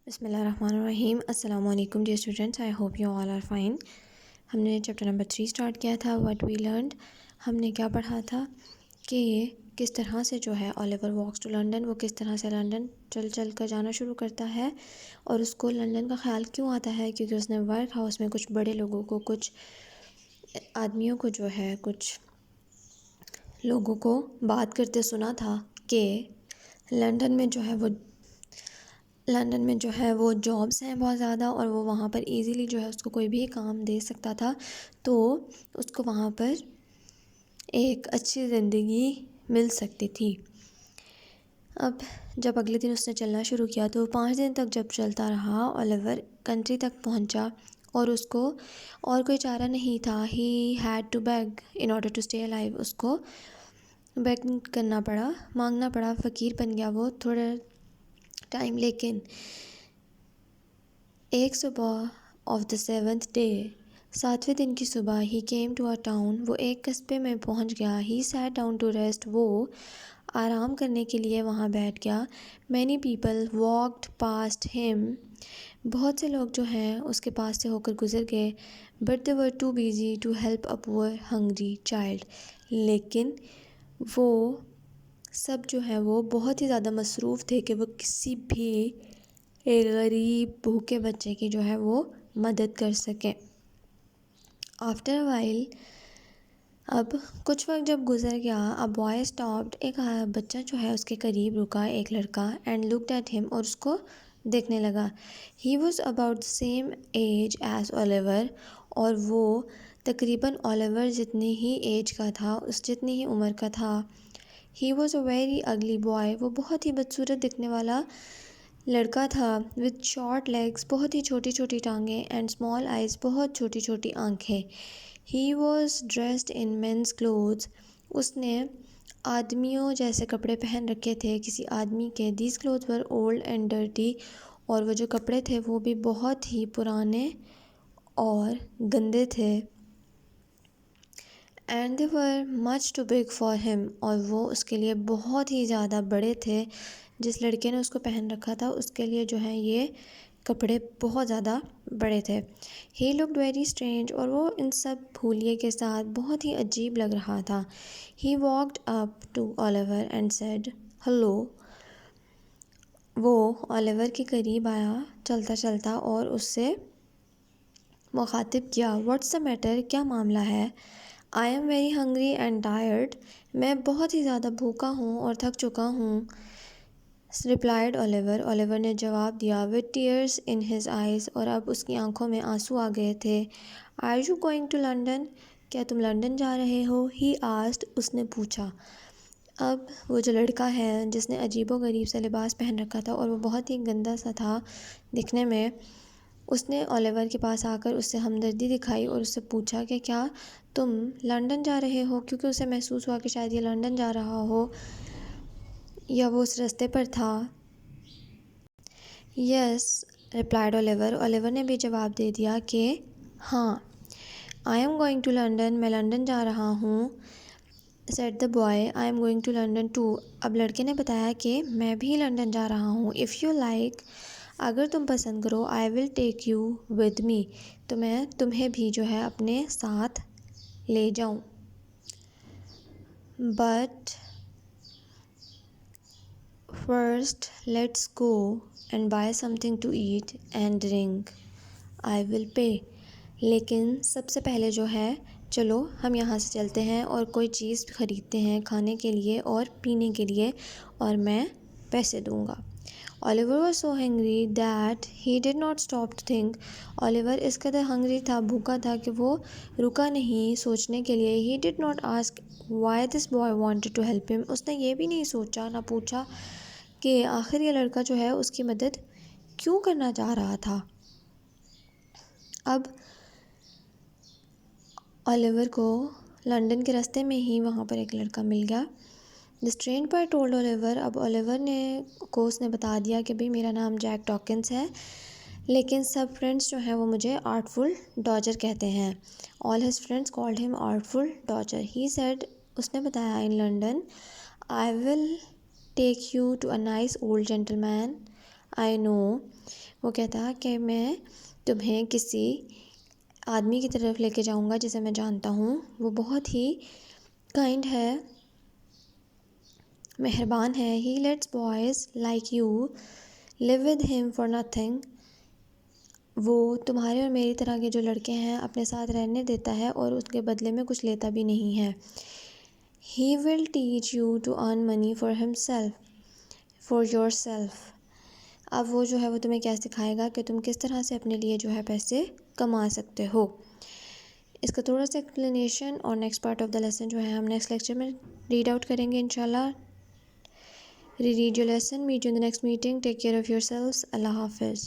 बिस्मिल्लाहिर्रहमानिर्रहीम। अस्सलाम वालेकुम dear students, I hope you all are fine. हमने चैप्टर नंबर 3 स्टार्ट किया था। व्हाट वी लर्नड, हमने क्या पढ़ा था कि किस तरह से जो है ओलिवर वॉक्स टू लंदन, वो किस तरह से लंदन चल चल कर जाना शुरू करता है और उसको लंदन का ख्याल क्यों आता है, क्योंकि उसने वर्क हाउस में कुछ बड़े लोगों को, कुछ आदमियों को जो है, कुछ लोगों को बात करते सुना था कि लंदन में जो है वो जॉब्स हैं बहुत ज़्यादा और वो वहाँ पर इजीली जो है उसको कोई भी काम दे सकता था, तो उसको वहाँ पर एक अच्छी ज़िंदगी मिल सकती थी। अब जब अगले दिन उसने चलना शुरू किया तो 5 दिन तक जब चलता रहा, ओलिवर कंट्री तक पहुँचा और उसको और कोई चारा नहीं था। He had to beg in order to stay alive. उसको बैग करना पड़ा, मांगना पड़ा, फ़कीर बन गया वो थोड़ा टाइम। लेकिन एक सुबह ऑफ द 7th डे, 7वें दिन की सुबह, ही केम टू अ टाउन, वो एक कस्बे में पहुंच गया। He sat down to rest, वो आराम करने के लिए वहां बैठ गया। Many people walked past him, बहुत से लोग जो हैं उसके पास से होकर गुजर गए। But they were too busy to help a poor hungry child, लेकिन वो सब जो है वो बहुत ही ज़्यादा मसरूफ़ थे कि वो किसी भी एक गरीब भूखे बच्चे की जो है वो मदद कर सकें। आफ्टर अ वाइल, अब कुछ वक्त जब गुजर गया, अ बॉय स्टॉप्ड, एक बच्चा जो है उसके करीब रुका, एक लड़का, एंड लुक्ड एट हिम, और उसको देखने लगा। He was about the same age as Oliver, और वो तकरीबन ओलिवर जितनी ही एज का था, उस जितनी ही उम्र का था। He was a very ugly boy, वो बहुत ही बदसूरत दिखने वाला लड़का था। विद शॉर्ट लेग्स, बहुत ही छोटी छोटी टांगें, एंड स्मॉल आइज़, बहुत छोटी छोटी आंखें। He was dressed in men's clothes, उसने आदमियों जैसे कपड़े पहन रखे थे, किसी आदमी के। These cloth were old and dirty, और वो जो कपड़े थे वो भी बहुत ही पुराने और गंदे थे। And they were much too big for him, और वो उसके लिए बहुत ही ज़्यादा बड़े थे। जिस लड़के ने उसको पहन रखा था उसके लिए जो है ये कपड़े बहुत ज़्यादा बड़े थे। ही लुक्ड वेरी स्ट्रेंज, और वो इन सब फूलिए के साथ बहुत ही अजीब लग रहा था। He walked up to Oliver and said hello, वो ओलिवर के करीब आया चलता चलता और उससे मुखातिब किया। व्हाट्स द मैटर, क्या मामला है? I am very hungry and tired, मैं बहुत ही ज़्यादा भूखा हूँ और थक चुका हूँ। रिप्लाइड ओलिवर, ओलिवर ने जवाब दिया, with tears in his eyes, और अब उसकी आंखों में आंसू आ गए थे। Are you going to London, क्या तुम लंदन जा रहे हो? ही आस्क्ड, उसने पूछा। अब वो जो लड़का है जिसने अजीबो गरीब सा लिबास पहन रखा था और वो बहुत ही गंदा सा था दिखने में, उसने ओलिवर के पास आकर उससे हमदर्दी दिखाई और उससे पूछा कि क्या तुम लंदन जा रहे हो, क्योंकि उसे महसूस हुआ कि शायद ये लंदन जा रहा हो या वो उस रास्ते पर था। यस, रिप्लाइड ओलिवर, ओलिवर ने भी जवाब दे दिया कि हाँ। I am going to London, मैं लंदन जा रहा हूँ। Said the boy, I am going to London too, अब लड़के ने बताया कि मैं भी लंदन जा रहा हूँ। इफ़ यू लाइक, अगर तुम पसंद करो, I will take you with me, तो मैं तुम्हें भी जो है अपने साथ ले जाऊँ। But first let's go and buy something to eat and drink, I will pay, लेकिन सबसे पहले जो है चलो हम यहाँ से चलते हैं और कोई चीज़ ख़रीदते हैं खाने के लिए और पीने के लिए, और मैं पैसे दूँगा। Oliver was so hungry that he did not stop to think, Oliver इस कदर हंग्री था, भूखा था, कि वो रुका नहीं सोचने के लिए। He did not ask why this boy wanted to help him, उसने ये भी नहीं सोचा, ना पूछा कि आखिर ये लड़का जो है उसकी मदद क्यों करना चाह रहा था। अब ओलिवर को लंदन के रास्ते में ही वहाँ पर एक लड़का मिल गया। The strange boy told Oliver, अब ओलिवर को उसने बता दिया कि भाई मेरा नाम जैक डॉकिंस है, लेकिन सब फ्रेंड्स जो हैं वो मुझे आर्टफुल डॉजर कहते हैं। All his friends called him Artful Dodger. He said, उसने बताया, in London I will take you to a nice old gentleman, I know. वो कहता कि मैं तुम्हें किसी आदमी की तरफ लेके जाऊंगा जिसे मैं जानता हूँ, वो बहुत ही काइंड है, मेहरबान है। He lets boys like you live with him for nothing. वो तुम्हारे और मेरी तरह के जो लड़के हैं अपने साथ रहने देता है और उसके बदले में कुछ लेता भी नहीं है। He will teach you to earn money for himself, for your self. अब वो जो है वो तुम्हें क्या सिखाएगा कि तुम किस तरह से अपने लिए जो है पैसे कमा सकते हो। इसका थोड़ा सा एक्सप्लेनेशन और next part of the lesson जो है हम नेक्स्ट लेक्चर में रीड आउट करेंगे इंशाल्लाह। Read your lesson, meet you in the next meeting, take care of your selves, अल्लाह हाफिज़।